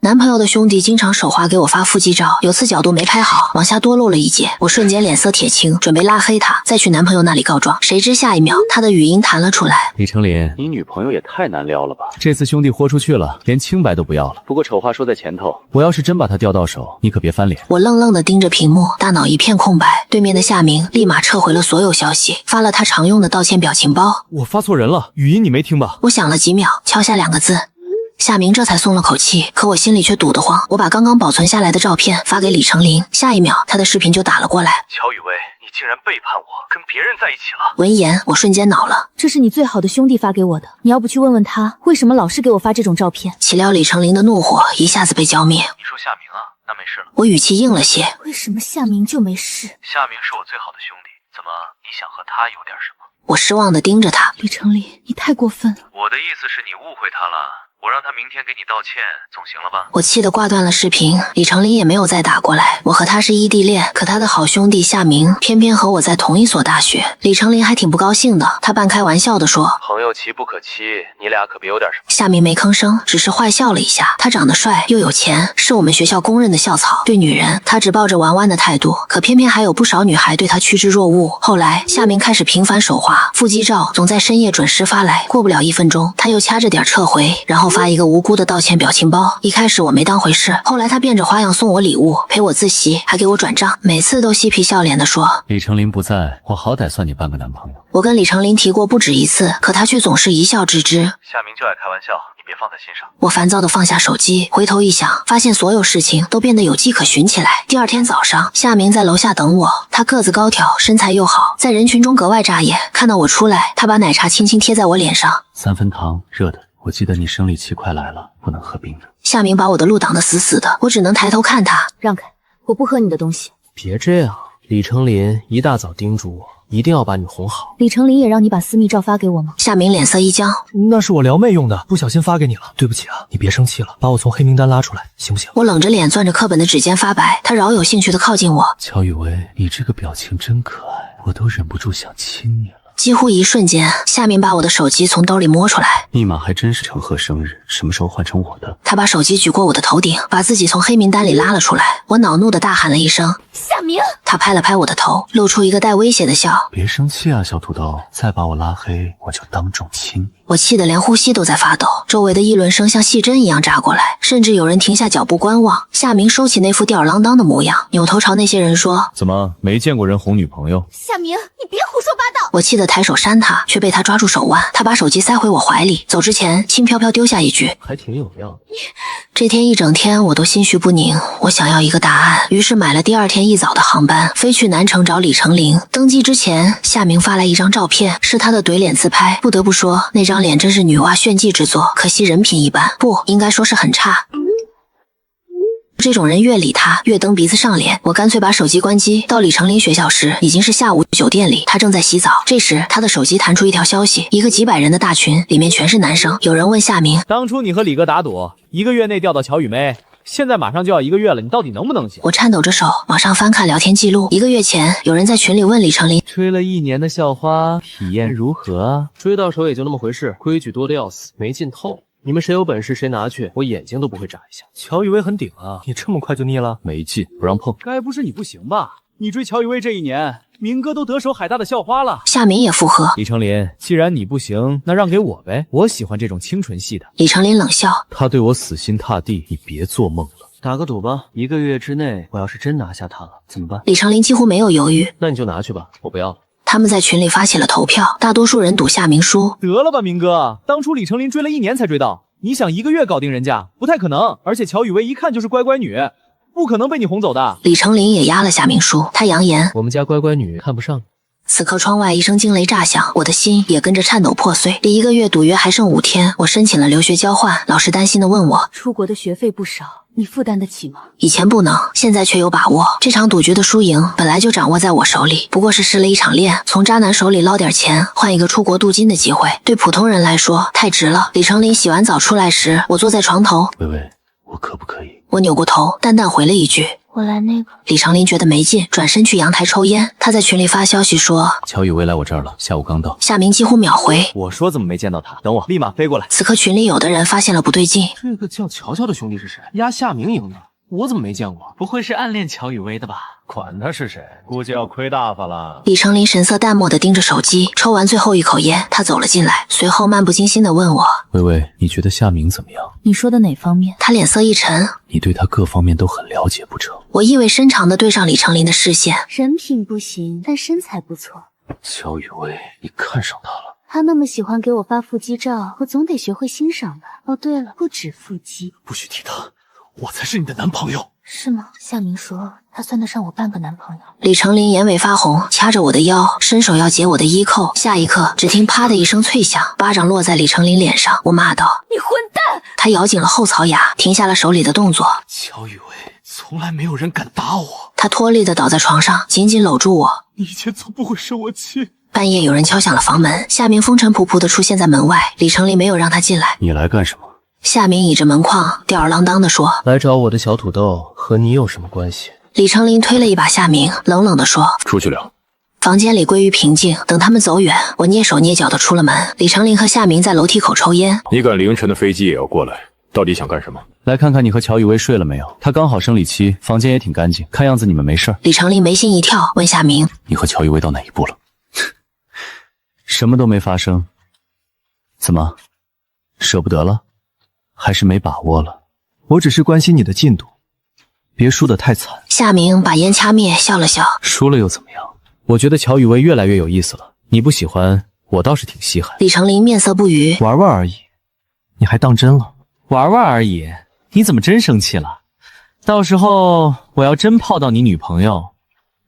男朋友的兄弟经常手滑给我发腹肌照，有次角度没拍好，往下多露了一截，我瞬间脸色铁青，准备拉黑他，再去男朋友那里告状。谁知下一秒，他的语音弹了出来：“李成林，你女朋友也太难撩了吧？这次兄弟豁出去了，连清白都不要了。不过丑话说在前头，我要是真把他钓到手，你可别翻脸。”我愣愣地盯着屏幕，大脑一片空白。对面的夏明立马撤回了所有消息，发了他常用的道歉表情包。我发错人了，语音你没听吧？我想了几秒，敲下2个字。夏明这才松了口气，可我心里却堵得慌。我把刚刚保存下来的照片发给李成林，下一秒他的视频就打了过来。乔雨薇，你竟然背叛我，跟别人在一起了！闻言，我瞬间恼了。这是你最好的兄弟发给我的，你要不去问问他，为什么老是给我发这种照片？岂料李成林的怒火一下子被浇灭。你说夏明啊，那没事了。我语气硬了些。为什么夏明就没事？夏明是我最好的兄弟，怎么你想和他有点什么？我失望地盯着他。李成林，你太过分了。我的意思是你误会他了。我让他明天给你道歉，总行了吧？我气得挂断了视频，李成林也没有再打过来。我和他是异地恋，可他的好兄弟夏明偏偏和我在同一所大学。李成林还挺不高兴的，他半开玩笑地说：“朋友妻不可欺，你俩可别有点什么。”夏明没吭声，只是坏笑了一下。他长得帅又有钱，是我们学校公认的校草。对女人，他只抱着玩玩的态度，可偏偏还有不少女孩对他趋之若鹜。后来，夏明开始频繁手滑，腹肌照总在深夜准时发来，过不了1分钟，他又掐着点撤回，然后发一个无辜的道歉表情包。一开始我没当回事，后来他变着花样送我礼物，陪我自习，还给我转账，每次都嬉皮笑脸地说：“李成林不在，我好歹算你半个男朋友。”我跟李成林提过不止一次，可他却总是一笑置之。夏明就爱开玩笑，你别放在心上。我烦躁地放下手机，回头一想，发现所有事情都变得有迹可循起来。第二天早上，夏明在楼下等我，他个子高挑，身材又好，在人群中格外扎眼。看到我出来，他把奶茶轻轻贴在我脸上，3分糖，热的。我记得你生理期快来了，不能喝冰的。夏明把我的路挡得死死的，我只能抬头看他。让开，我不喝你的东西。别这样，李成林一大早叮嘱我，一定要把你哄好。李成林也让你把私密照发给我吗？夏明脸色一僵，那是我撩妹用的，不小心发给你了，对不起啊，你别生气了，把我从黑名单拉出来，行不行？我冷着脸攥着课本的指尖发白，他饶有兴趣地靠近我。乔雨薇，你这个表情真可爱，我都忍不住想亲你了。几乎一瞬间，夏明把我的手机从兜里摸出来，密码还真是成贺生日，什么时候换成我的？他把手机举过我的头顶，把自己从黑名单里拉了出来。我恼怒地大喊了一声：“夏明！”他拍了拍我的头，露出一个带威胁的笑：“别生气啊，小土豆，再把我拉黑，我就当众亲你。”我气得连呼吸都在发抖，周围的议论声像细针一样扎过来，甚至有人停下脚步观望。夏明收起那副吊儿郎当的模样，扭头朝那些人说：“怎么没见过人哄女朋友？”夏明，你别胡说八道！我气得抬手扇他，却被他抓住手腕。他把手机塞回我怀里，走之前轻飘飘丢下一句：“还挺有样。”这天一整天我都心绪不宁，我想要一个答案，于是买了第2天一早的航班，飞去南城找李成林。登机之前，夏明发来一张照片，是他的怼脸自拍。不得不说，那张脸真是女娲炫技之作，可惜人品一般，不应该说是很差。这种人越理他越蹬鼻子上脸，我干脆把手机关机。到李成林学校时已经是下午，酒店里他正在洗澡。这时他的手机弹出一条消息，一个几百人的大群，里面全是男生。有人问夏明：“当初你和李哥打赌1个月内钓到乔雨薇，现在马上就要1个月了，你到底能不能行？”我颤抖着手往上翻看聊天记录。1个月前，有人在群里问李成林：“追了1年的校花，体验如何啊？”追到手也就那么回事，规矩多得要死，没劲透。你们谁有本事谁拿去，我眼睛都不会眨一下。乔雨薇很顶啊，你这么快就腻了？没劲，不让碰。该不是你不行吧？你追乔雨薇这1年，明哥都得手海大的校花了。夏明也附和：“李成林，既然你不行，那让给我呗，我喜欢这种清纯系的。”李成林冷笑：“他对我死心塌地，你别做梦了。”打个赌吧，1个月之内，我要是真拿下他了，怎么办？李成林几乎没有犹豫：“那你就拿去吧，我不要了。”他们在群里发起了投票，大多数人赌夏明输。得了吧，明哥，当初李成林追了1年才追到，你想1个月搞定人家，不太可能。而且乔雨薇一看就是乖乖女，不可能被你哄走的。李成林也压了夏明输，他扬言：“我们家乖乖女看不上。”此刻窗外一声惊雷炸响，我的心也跟着颤抖破碎。离1个月赌约还剩5天，我申请了留学交换。老师担心地问我：“出国的学费不少，你负担得起吗？”以前不能，现在却有把握。这场赌局的输赢本来就掌握在我手里，不过是试了一场练，从渣男手里捞点钱，换一个出国镀金的机会，对普通人来说太值了。李成林洗完澡出来时，我坐在床头：“薇薇，我可不可以？”我扭过头，淡淡回了一句：“我来那个。李成林觉得没劲，转身去阳台抽烟。他在群里发消息说，乔雨薇来我这儿了，下午刚到。夏明几乎秒回。我说怎么没见到他？等我，立马飞过来。此刻群里有的人发现了不对劲，这个叫乔乔的兄弟是谁？压夏明赢的，我怎么没见过？不会是暗恋乔雨薇的吧？管他是谁，估计要亏大发了。李成林神色淡漠地盯着手机，抽完最后一口烟，他走了进来，随后漫不经心地问我，薇薇，你觉得夏明怎么样？你说的哪方面？他脸色一沉，你对他各方面都很了解不成？我意味深长地对上李成林的视线。人品不行，但身材不错。乔雨薇，你看上他了？他那么喜欢给我发腹肌照，我总得学会欣赏吧。哦，对了，不止腹肌。不许提他，我才是你的男朋友。是吗？夏明说他算得上我半个男朋友。李成林眼尾发红，掐着我的腰，伸手要解我的衣扣。下一刻，只听啪的一声脆响，巴掌落在李成林脸上。我骂道：“你混蛋！”他咬紧了后槽牙，停下了手里的动作。乔雨薇，从来没有人敢打我。他脱力地倒在床上，紧紧搂住我。你以前从不会生我气。半夜有人敲响了房门，夏明风尘仆仆地出现在门外。李成林没有让他进来。你来干什么？夏明倚着门框，吊儿郎当地说：“来找我的小土豆和你有什么关系？”李成林推了一把夏明，冷冷地说：“出去聊。”房间里归于平静。等他们走远，我蹑手蹑脚地出了门。李成林和夏明在楼梯口抽烟。你赶凌晨的飞机也要过来，到底想干什么？来看看你和乔雨薇睡了没有？她刚好生理期，房间也挺干净，看样子你们没事儿。李成林眉心一跳，问夏明：“你和乔雨薇到哪一步了？”什么都没发生。怎么，舍不得了？还是没把握了？我只是关心你的进度，别输得太惨。夏明把烟掐灭，笑了笑。输了又怎么样？我觉得乔雨薇越来越有意思了，你不喜欢，我倒是挺稀罕。李成林面色不愉，玩玩而已，你还当真了？玩玩而已，你怎么真生气了？到时候我要真泡到你女朋友，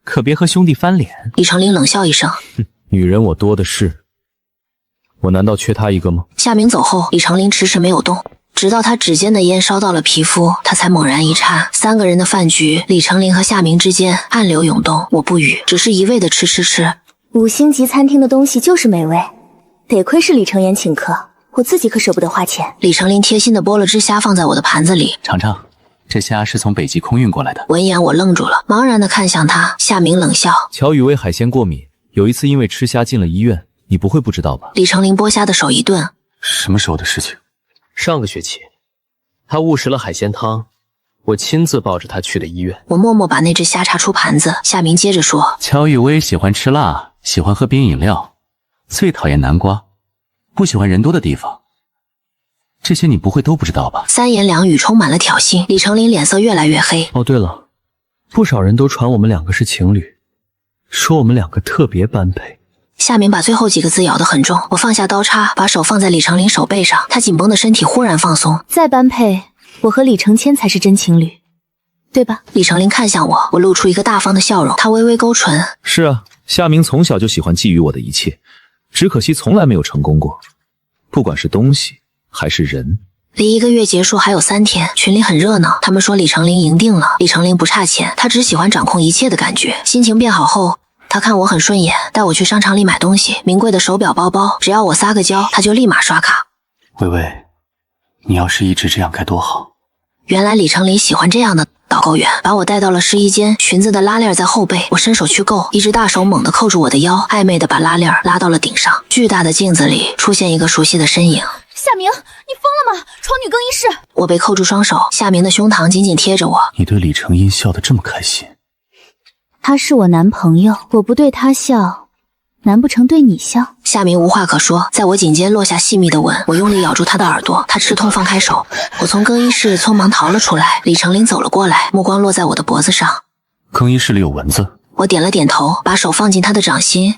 可别和兄弟翻脸。李成林冷笑一声，哼，女人我多的是，我难道缺她一个吗？夏明走后，李成林迟迟没有动，直到他指尖的烟烧到了皮肤，他才猛然一颤。三个人的饭局，李成林和夏明之间暗流涌动。我不语，只是一味的吃。5星级餐厅的东西就是美味，得亏是李成言请客，我自己可舍不得花钱。李成林贴心的剥了只虾放在我的盘子里，尝尝，这虾是从北极空运过来的。闻言我愣住了，茫然的看向他。夏明冷笑：“乔雨薇海鲜过敏，有一次因为吃虾进了医院，你不会不知道吧？”李成林剥虾的手一顿：“什么时候的事情？”上个学期，他误食了海鲜汤，我亲自抱着他去的医院。我默默把那只虾叉出盘子。夏明接着说：“乔雨薇喜欢吃辣，喜欢喝冰饮料，最讨厌南瓜，不喜欢人多的地方。这些你不会都不知道吧？”三言两语充满了挑衅。李成林脸色越来越黑。哦，对了，不少人都传我们两个是情侣，说我们两个特别般配。夏明把最后几个字咬得很重，我放下刀叉，把手放在李成林手背上，他紧绷的身体忽然放松。再般配，我和李承谦才是真情侣，对吧？李成林看向我，我露出一个大方的笑容，他微微勾唇。是啊，夏明从小就喜欢觊觎我的一切，只可惜从来没有成功过，不管是东西还是人。离1个月结束还有3天，群里很热闹。他们说李成林赢定了，李成林不差钱，他只喜欢掌控一切的感觉。心情变好后，他看我很顺眼，带我去商场里买东西，名贵的手表包包，只要我撒个娇，他就立马刷卡。薇薇，你要是一直这样该多好。原来李成林喜欢这样的导购员，把我带到了试衣间，裙子的拉链在后背，我伸手去够，一只大手猛地扣住我的腰，暧昧地把拉链拉到了顶上。巨大的镜子里出现一个熟悉的身影。夏明，你疯了吗？闯女更衣室！我被扣住双手，夏明的胸膛紧紧贴着我。你对李成英笑得这么开心？他是我男朋友，我不对他笑，难不成对你笑？夏明无话可说，在我颈间落下细密的吻，我用力咬住他的耳朵，他吃痛放开手，我从更衣室匆忙逃了出来。李成林走了过来，目光落在我的脖子上。更衣室里有蚊子。我点了点头，把手放进他的掌心。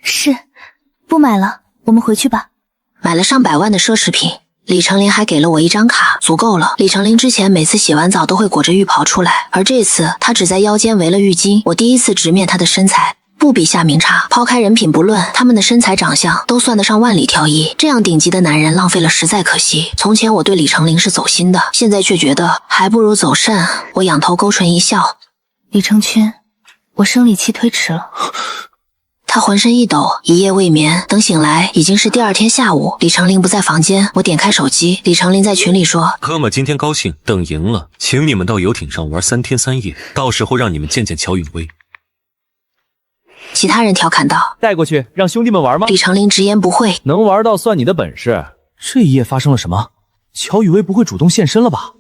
是，不买了，我们回去吧。买了上百万的奢侈品，李成林还给了我一张卡，足够了。李成林之前每次洗完澡都会裹着浴袍出来，而这次他只在腰间围了浴巾。我第一次直面他的身材，不比夏明差。抛开人品不论，他们的身材长相都算得上万里挑一。这样顶级的男人浪费了实在可惜。从前我对李成林是走心的，现在却觉得还不如走肾。我仰头勾唇一笑。李承谦，我生理期推迟了。他浑身一抖，一夜未眠。等醒来，已经是第二天下午。李成林不在房间，我点开手机，李成林在群里说：“哥们今天高兴，等赢了，请你们到游艇上玩3天3夜，到时候让你们见见乔允薇。”其他人调侃道：“带过去让兄弟们玩吗？”李成林直言不讳：“能玩到算你的本事。”这一夜发生了什么？乔雨薇不会主动现身了吧？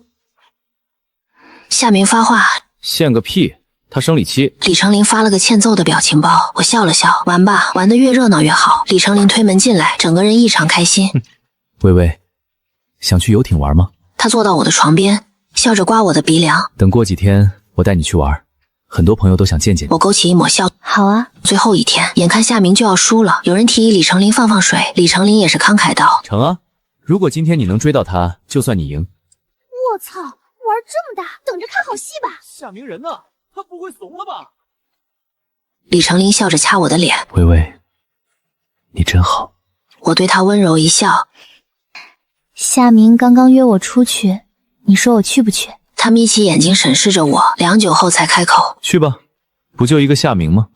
夏明发话：“现个屁！他生理期。”李成林发了个欠揍的表情包，我笑了笑：“玩吧，玩得越热闹越好。”李成林推门进来，整个人异常开心。微微，想去游艇玩吗？他坐到我的床边，笑着刮我的鼻梁。等过几天我带你去玩，很多朋友都想见见你。我勾起一抹笑。好啊。最后一天，眼看夏明就要输了，有人提议李成林放水，李成林也是慷慨道：“成啊，如果今天你能追到他，就算你赢。”我操，玩这么大，等着看好戏吧。夏明人呢？他不会怂了吧？李成林笑着掐我的脸：“微微，你真好。”我对他温柔一笑。夏明刚刚约我出去，你说我去不去？他眯起眼睛审视着我，良久后才开口：“去吧，不就一个夏明吗？”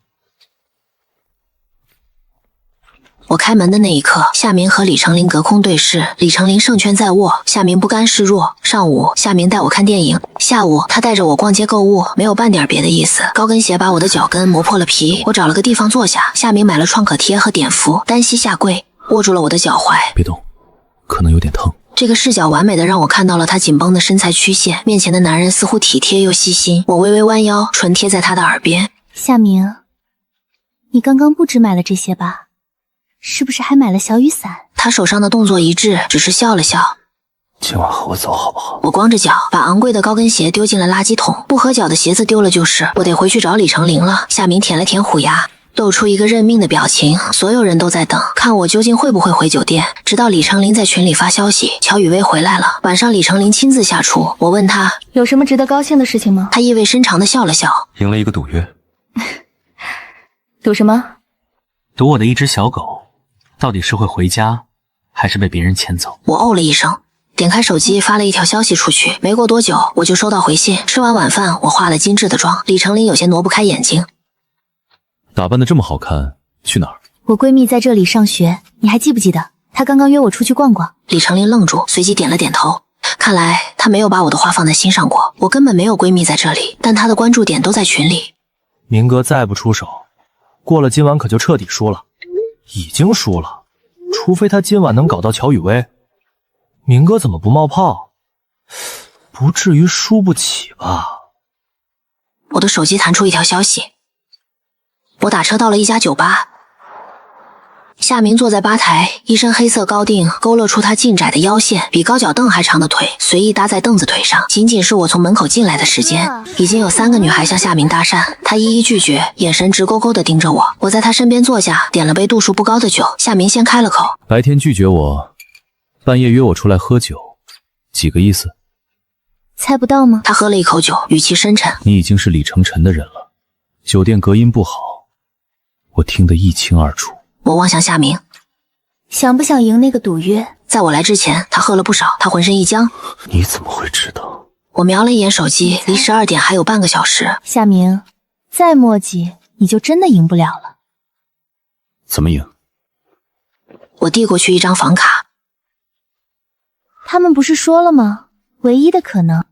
我开门的那一刻，夏明和李成林隔空对视，李成林胜券在握，夏明不甘示弱。上午，夏明带我看电影，下午他带着我逛街购物，没有半点别的意思。高跟鞋把我的脚跟磨破了皮，我找了个地方坐下，夏明买了创可贴和碘伏，单膝下跪，握住了我的脚踝。别动，可能有点疼。这个视角完美的让我看到了他紧绷的身材曲线，面前的男人似乎体贴又细心。我微微弯腰，唇贴在他的耳边：“夏明，你刚刚不止买了这些吧？是不是还买了小雨伞？”他手上的动作一致，只是笑了笑：“今晚和我走好不好？”我光着脚把昂贵的高跟鞋丢进了垃圾桶，不合脚的鞋子丢了就是，我得回去找李成林了。夏明舔了舔虎牙，露出一个认命的表情。所有人都在等，看我究竟会不会回酒店。直到李成林在群里发消息，乔雨薇回来了。晚上李成林亲自下厨，我问他有什么值得高兴的事情吗？他意味深长地笑了笑：“赢了一个赌约。”赌什么？赌我的一只小狗，到底是会回家，还是被别人牵走？我哦了一声，点开手机发了一条消息出去。没过多久，我就收到回信。吃完晚饭，我化了精致的妆，李成林有些挪不开眼睛：“打扮得这么好看，去哪儿？”我闺蜜在这里上学，你还记不记得？她刚刚约我出去逛逛。李成林愣住，随即点了点头。看来他没有把我的话放在心上过。我根本没有闺蜜在这里，但他的关注点都在群里。明哥再不出手，过了今晚可就彻底输了。已经输了，除非他今晚能搞到乔雨薇。明哥怎么不冒泡？不至于输不起吧？我的手机弹出一条消息：我打车到了一家酒吧。夏明坐在吧台，一身黑色高定勾勒出他劲窄的腰线，比高脚凳还长的腿随意搭在凳子腿上。仅仅是我从门口进来的时间，已经有3个女孩向夏明搭讪，他一一拒绝，眼神直勾勾地盯着我。我在他身边坐下，点了杯度数不高的酒。夏明先开了口：“白天拒绝我，半夜约我出来喝酒，几个意思？”猜不到吗？他喝了一口酒，语气深沉：“你已经是李成晨的人了，酒店隔音不好，我听得一清二楚。”我望向夏明：“想不想赢那个赌约？”在我来之前，他喝了不少，他浑身一僵。“你怎么会知道？”我瞄了一眼手机，离12点还有半个小时。夏明，再磨叽你就真的赢不了了。怎么赢？我递过去一张房卡。他们不是说了吗？唯一的可能。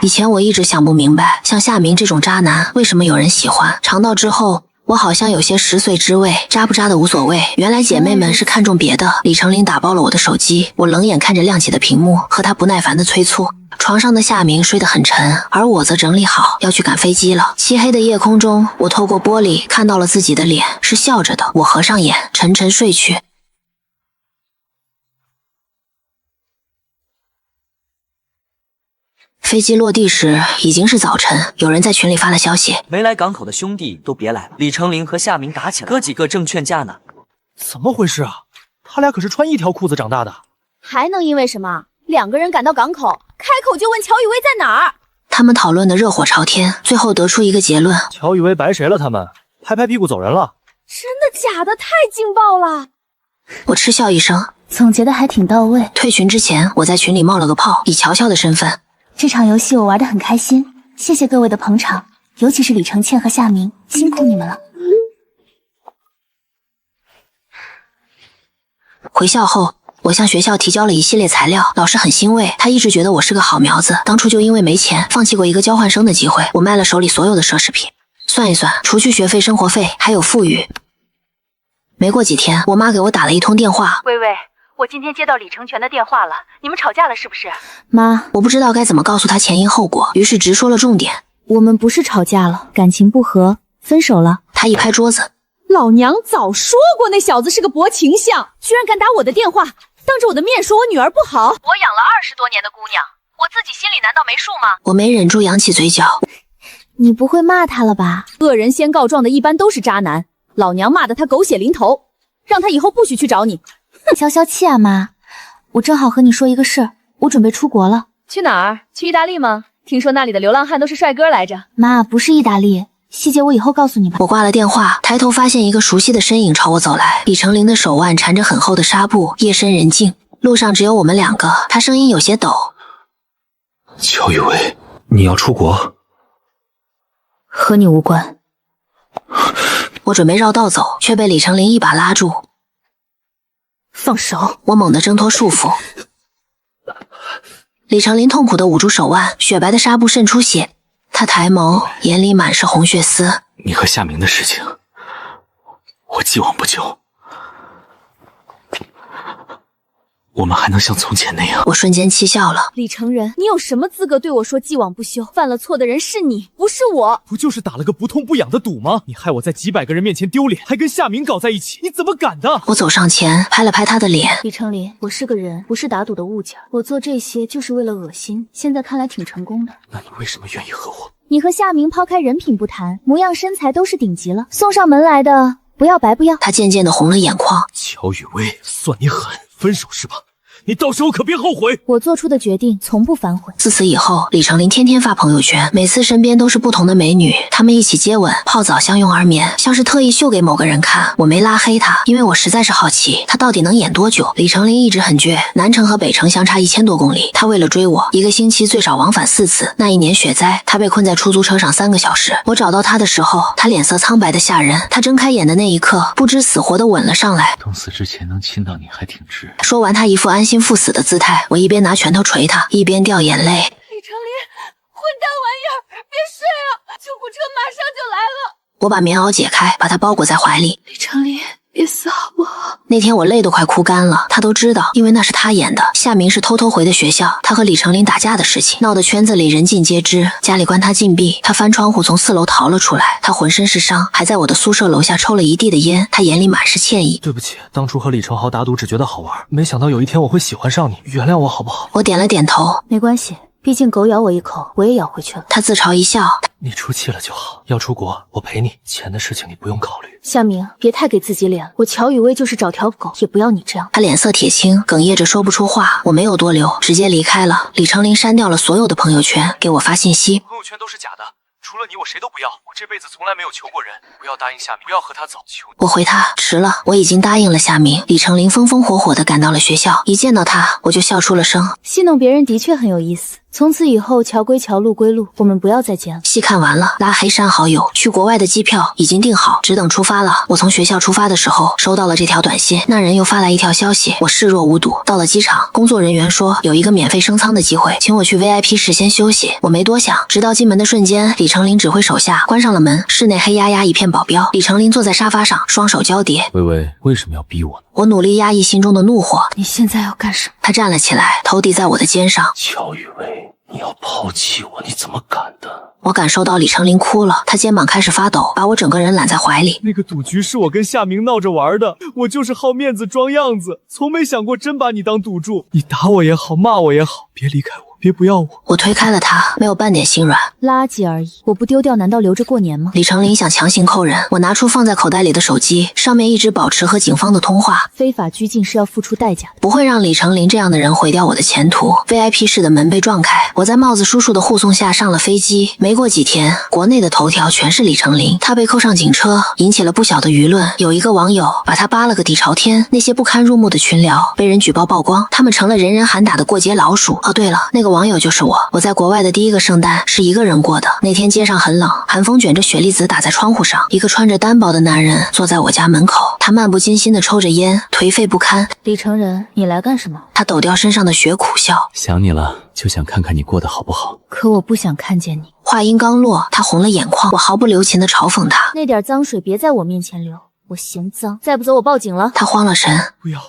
以前我一直想不明白，像夏明这种渣男，为什么有人喜欢？尝到之后，我好像有些食髓知味，渣不渣的无所谓。原来姐妹们是看中别的。李成林打包了我的手机，我冷眼看着亮起的屏幕和他不耐烦的催促。床上的夏明睡得很沉，而我则整理好要去赶飞机了。漆黑的夜空中，我透过玻璃看到了自己的脸，是笑着的。我合上眼，沉沉睡去。飞机落地时已经是早晨，有人在群里发了消息：没来港口的兄弟都别来了，李成林和夏明打起来，哥几个正劝架呢。怎么回事啊？他俩可是穿一条裤子长大的。还能因为什么？2个人赶到港口，开口就问乔雨薇在哪儿。他们讨论的热火朝天，最后得出一个结论：乔雨薇白谁了他们，拍拍屁股走人了。真的假的？太劲爆了！我嗤笑一声，总结的还挺到位。退群之前，我在群里冒了个泡，以乔乔的身份。这场游戏我玩得很开心，谢谢各位的捧场。尤其是李承倩和夏明，辛苦你们了。回校后，我向学校提交了一系列材料，老师很欣慰，他一直觉得我是个好苗子。当初就因为没钱，放弃过一个交换生的机会，我卖了手里所有的奢侈品。算一算，除去学费、生活费，还有富裕。没过几天，我妈给我打了一通电话。微微，我今天接到李成全的电话了，你们吵架了是不是？妈，我不知道该怎么告诉他前因后果，于是直说了重点。我们不是吵架了，感情不和，分手了。他一拍桌子，老娘早说过那小子是个薄情相，居然敢打我的电话，当着我的面说我女儿不好。我养了20多年的姑娘，我自己心里难道没数吗？我没忍住扬起嘴角。你不会骂他了吧？恶人先告状的一般都是渣男，老娘骂得他狗血淋头，让他以后不许去找你。消消气啊，妈，我正好和你说一个事儿，我准备出国了。去哪儿？去意大利吗？听说那里的流浪汉都是帅哥来着。妈，不是意大利，细节我以后告诉你吧。我挂了电话，抬头发现一个熟悉的身影朝我走来。李成林的手腕缠着很厚的纱布，夜深人静，路上只有我们两个。他声音有些抖：“乔雨薇，你要出国？和你无关。”我准备绕道走，却被李成林一把拉住。放手！我猛地挣脱束缚。李成林痛苦地捂住手腕，雪白的纱布渗出血。他抬眸，眼里满是红血丝。你和夏明的事情，我既往不咎。我们还能像从前那样？我瞬间气笑了。李成仁，你有什么资格对我说既往不咎？犯了错的人是你，不是我。不就是打了个不痛不痒的赌吗？你害我在几百个人面前丢脸，还跟夏明搞在一起，你怎么敢的？我走上前，拍了拍他的脸。李成林，我是个人，不是打赌的物件。我做这些就是为了恶心，现在看来挺成功的。那你为什么愿意和我？你和夏明抛开人品不谈，模样身材都是顶级了，送上门来的不要白不要。他渐渐地红了眼眶。乔雨薇，算你狠，分手是吧？你到时候可别后悔。我做出的决定从不反悔。自此以后，李成林天天发朋友圈，每次身边都是不同的美女，他们一起接吻、泡澡、相拥而眠，像是特意秀给某个人看。我没拉黑他，因为我实在是好奇他到底能演多久。李成林一直很倔，南城和北城相差1000多公里，他为了追我，一个星期最少往返4次。那一年雪灾，他被困在出租车上3个小时。我找到他的时候，他脸色苍白的吓人。他睁开眼的那一刻，不知死活的吻了上来。等死之前能亲到你还挺值。说完，他一副安心赴死的姿态。我一边拿拳头捶他，一边掉眼泪。李成林，混蛋玩意儿，别睡了，救护车马上就来了。我把棉袄解开，把他包裹在怀里。李成林，别死好不好？那天我泪都快哭干了，他都知道，因为那是他演的。夏明是偷偷回的学校，他和李成林打架的事情闹得圈子里人尽皆知，家里关他禁闭，他翻窗户从4楼逃了出来，他浑身是伤，还在我的宿舍楼下抽了一地的烟，他眼里满是歉意。对不起，当初和李成豪打赌只觉得好玩，没想到有一天我会喜欢上你，原谅我好不好？我点了点头。没关系，毕竟狗咬我一口，我也咬回去了。他自嘲一笑。你出气了就好，要出国我陪你，钱的事情你不用考虑。夏明，别太给自己脸了，我乔雨薇就是找条狗也不要你这样。他脸色铁青，哽咽着说不出话。我没有多留，直接离开了。李成林删掉了所有的朋友圈，给我发信息。朋友圈都是假的，除了你我谁都不要，我这辈子从来没有求过人，不要答应夏明，不要和他走，求你。我回他迟了，我已经答应了夏明。李成林风风火火地赶到了学校，一见到他我就笑出了声。戏弄别人的确很有意思，从此以后桥归桥，路归路，我们不要再见了。戏看完了，拉黑删好友，去国外的机票已经订好，只等出发了。我从学校出发的时候收到了这条短信，那人又发来一条消息，我视若无睹。到了机场，工作人员说有一个免费升舱的机会，请我去 VIP 室先休息。我没多想，直到进门的瞬间，李成林指挥手下关上了门，室内黑压压一片保镖。李成林坐在沙发上，双手交叠。微微，为什么要逼我呢？我努力压抑心中的怒火。你现在要干什么？他站了起来，头抵在我的肩上。乔雨薇，你要抛弃我，你怎么敢的？我感受到李成林哭了，他肩膀开始发抖，把我整个人揽在怀里。那个赌局是我跟夏明闹着玩的，我就是好面子装样子，从没想过真把你当赌注。你打我也好，骂我也好，别离开我，别不要我。我推开了他，没有半点心软。垃圾而已，我不丢掉难道留着过年吗？李成林想强行扣人，我拿出放在口袋里的手机，上面一直保持和警方的通话。非法拘禁是要付出代价的，不会让李成林这样的人毁掉我的前途。VIP 室的门被撞开，我在帽子叔叔的护送下上了飞机。没过几天，国内的头条全是李成林，他被扣上警车，引起了不小的舆论。有一个网友把他扒了个底朝天，那些不堪入目的群聊被人举报曝光，他们成了人人喊打的过街老鼠。哦对了，那个网友就是我。我在国外的第一个圣诞是一个人过的。那天街上很冷，寒风卷着雪粒子打在窗户上。一个穿着单薄的男人坐在我家门口，他漫不经心地抽着烟，颓废不堪。李成仁，你来干什么？他抖掉身上的雪，苦笑。想你了，就想看看你过得好不好。可我不想看见你。话音刚落，他红了眼眶。我毫不留情地嘲讽他：那点脏水别在我面前流，我嫌脏。再不走我报警了。他慌了神。不要，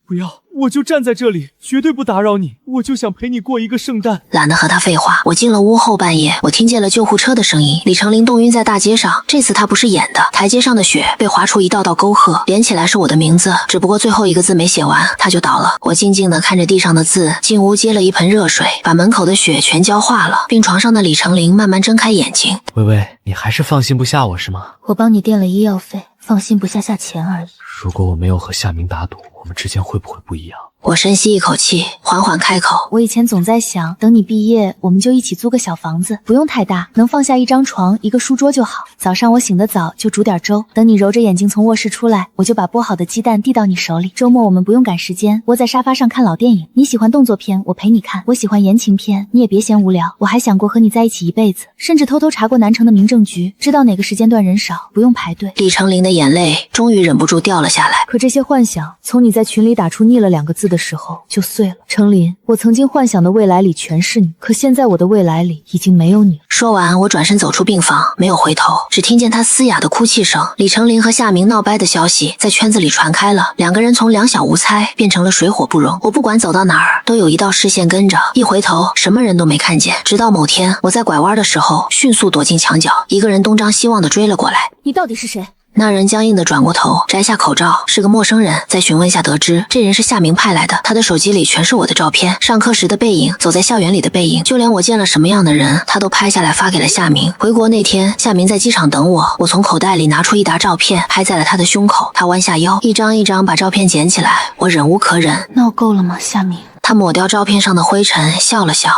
不要，我就站在这里，绝对不打扰你，我就想陪你过一个圣诞。懒得和他废话，我进了屋后半夜，我听见了救护车的声音。李成林冻晕在大街上，这次他不是演的。台阶上的雪被划出一道道沟壑，连起来是我的名字，只不过最后一个字没写完，他就倒了。我静静地看着地上的字，进屋接了一盆热水，把门口的雪全浇化了。病床上的李成林慢慢睁开眼睛。微微，你还是放心不下我是吗？我帮你垫了医药费，放心不下钱而已。如果我没有和夏明打赌，我们之间会不会不一样？我深吸一口气，缓缓开口。我以前总在想，等你毕业，我们就一起租个小房子，不用太大，能放下一张床、一个书桌就好。早上我醒得早，就煮点粥，等你揉着眼睛从卧室出来，我就把剥好的鸡蛋递到你手里。周末我们不用赶时间，窝在沙发上看老电影。你喜欢动作片，我陪你看；我喜欢言情片，你也别嫌无聊。我还想过和你在一起一辈子，甚至偷偷查过南城的民政局，知道哪个时间段人少，不用排队。李成林的眼泪终于忍不住掉了下来。可这些幻想，从你在群里打出腻了2个字的时候就碎了。程林，我曾经幻想的未来里全是你，可现在我的未来里已经没有你。说完，我转身走出病房，没有回头，只听见他嘶哑的哭泣声。李成林和夏明闹掰的消息在圈子里传开了，两个人从两小无猜变成了水火不容。我不管走到哪儿，都有一道视线跟着，一回头，什么人都没看见。直到某天，我在拐弯的时候，迅速躲进墙角，一个人东张西望地追了过来。你到底是谁？那人僵硬地转过头，摘下口罩，是个陌生人。在询问下得知，这人是夏明派来的。他的手机里全是我的照片，上课时的背影，走在校园里的背影，就连我见了什么样的人，他都拍下来发给了夏明。回国那天，夏明在机场等我，我从口袋里拿出一沓照片，拍在了他的胸口。他弯下腰，一张一张把照片捡起来，我忍无可忍。闹够了吗，夏明？他抹掉照片上的灰尘，笑了笑。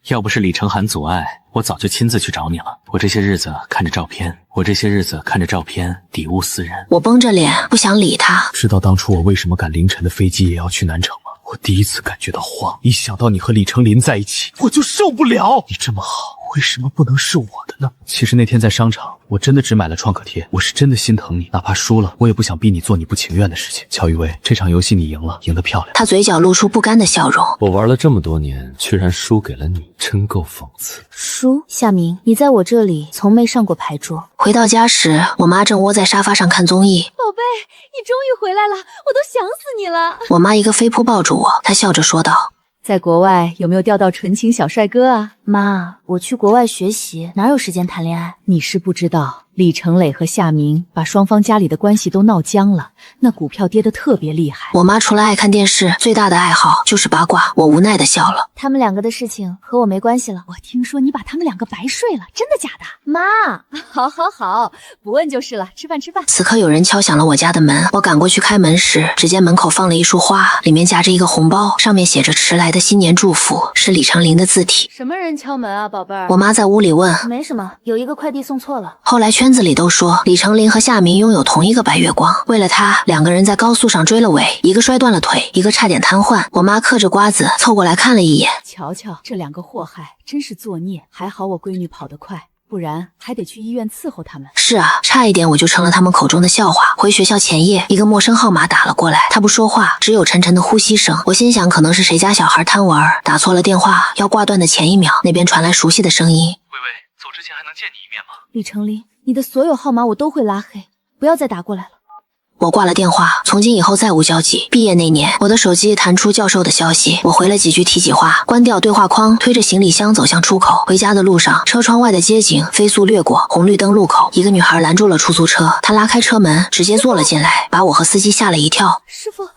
要不是李成涵阻碍，我早就亲自去找你了。我这些日子看着照片，底物思人。我绷着脸，不想理他。知道当初我为什么赶凌晨的飞机也要去南城吗？我第一次感觉到慌，一想到你和李成林在一起，我就受不了。你这么好，为什么不能是我的呢？其实那天在商场，我真的只买了创可贴，我是真的心疼你，哪怕输了，我也不想逼你做你不情愿的事情。乔雨薇，这场游戏你赢了，赢得漂亮。他嘴角露出不甘的笑容。我玩了这么多年，居然输给了你，真够讽刺。输？夏明，你在我这里从没上过牌桌。回到家时，我妈正窝在沙发上看综艺。宝贝，你终于回来了，我都想死你了。我妈一个飞扑抱住我，她笑着说道：在国外有没有钓到纯情小帅哥啊？妈，我去国外学习，哪有时间谈恋爱？你是不知道，李成磊和夏明把双方家里的关系都闹僵了，那股票跌得特别厉害。我妈除了爱看电视，最大的爱好就是八卦。我无奈地笑了。他们两个的事情和我没关系了。我听说你把他们两个白睡了，真的假的？妈，好好好，不问就是了。吃饭吃饭。此刻有人敲响了我家的门，我赶过去开门时，只见门口放了一束花，里面夹着一个红包，上面写着迟来的新年祝福，是李成林的字体。什么人敲门啊，宝贝儿？我妈在屋里问。没什么，有一个快递送错了。后来圈子里都说李成林和夏明拥有同一个白月光，为了他，两个人在高速上追了尾，一个摔断了腿，一个差点瘫痪。我妈嗑着瓜子凑过来看了一眼，瞧瞧这两个祸害，真是作孽。还好我闺女跑得快，不然还得去医院伺候他们。是啊，差一点我就成了他们口中的笑话。回学校前夜，一个陌生号码打了过来，他不说话，只有沉沉的呼吸声。我心想，可能是谁家小孩贪玩打错了电话，要挂断的前一秒，那边传来熟悉的声音。微微，走之前还能见你一面吗？李成林，你的所有号码我都会拉黑，不要再打过来了。我挂了电话，从今以后再无交集。毕业那年，我的手机弹出教授的消息，我回了几句提几话，关掉对话框，推着行李箱走向出口。回家的路上，车窗外的街景飞速掠过，红绿灯路口，一个女孩拦住了出租车，她拉开车门，直接坐了进来，把我和司机吓了一跳。师傅，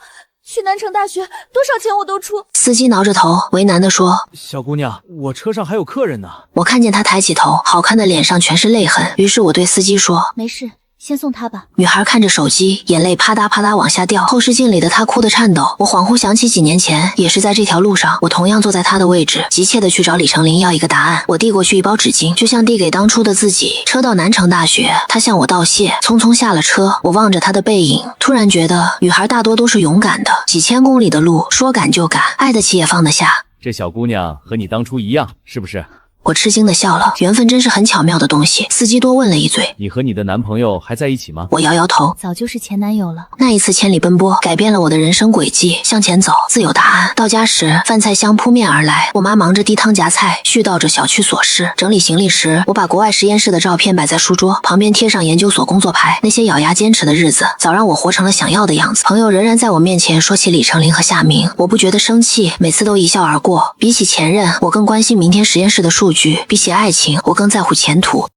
去南城大学多少钱我都出。司机挠着头，为难地说：小姑娘，我车上还有客人呢。我看见她抬起头，好看的脸上全是泪痕，于是我对司机说：没事，先送他吧。女孩看着手机，眼泪啪嗒啪嗒往下掉，后视镜里的她哭得颤抖。我恍惚想起几年前，也是在这条路上，我同样坐在她的位置，急切地去找李成林要一个答案。我递过去一包纸巾，就像递给当初的自己。车到南城大学，她向我道谢，匆匆下了车。我望着她的背影，突然觉得女孩大多都是勇敢的，几千公里的路，说赶就赶，爱得起也放得下。这小姑娘和你当初一样，是不是？我吃惊的笑了，缘分真是很巧妙的东西。司机多问了一嘴，你和你的男朋友还在一起吗？我摇摇头，早就是前男友了。那一次千里奔波，改变了我的人生轨迹，向前走，自有答案。到家时，饭菜香扑面而来，我妈忙着低汤夹菜，絮叨着小区琐事。整理行李时，我把国外实验室的照片摆在书桌旁边，贴上研究所工作牌。那些咬牙坚持的日子，早让我活成了想要的样子。朋友仍然在我面前说起李成林和夏明，我不觉得生气，每次都一笑而过。比起前任，我更关心明天实验室的数据；比起爱情，我更在乎前途。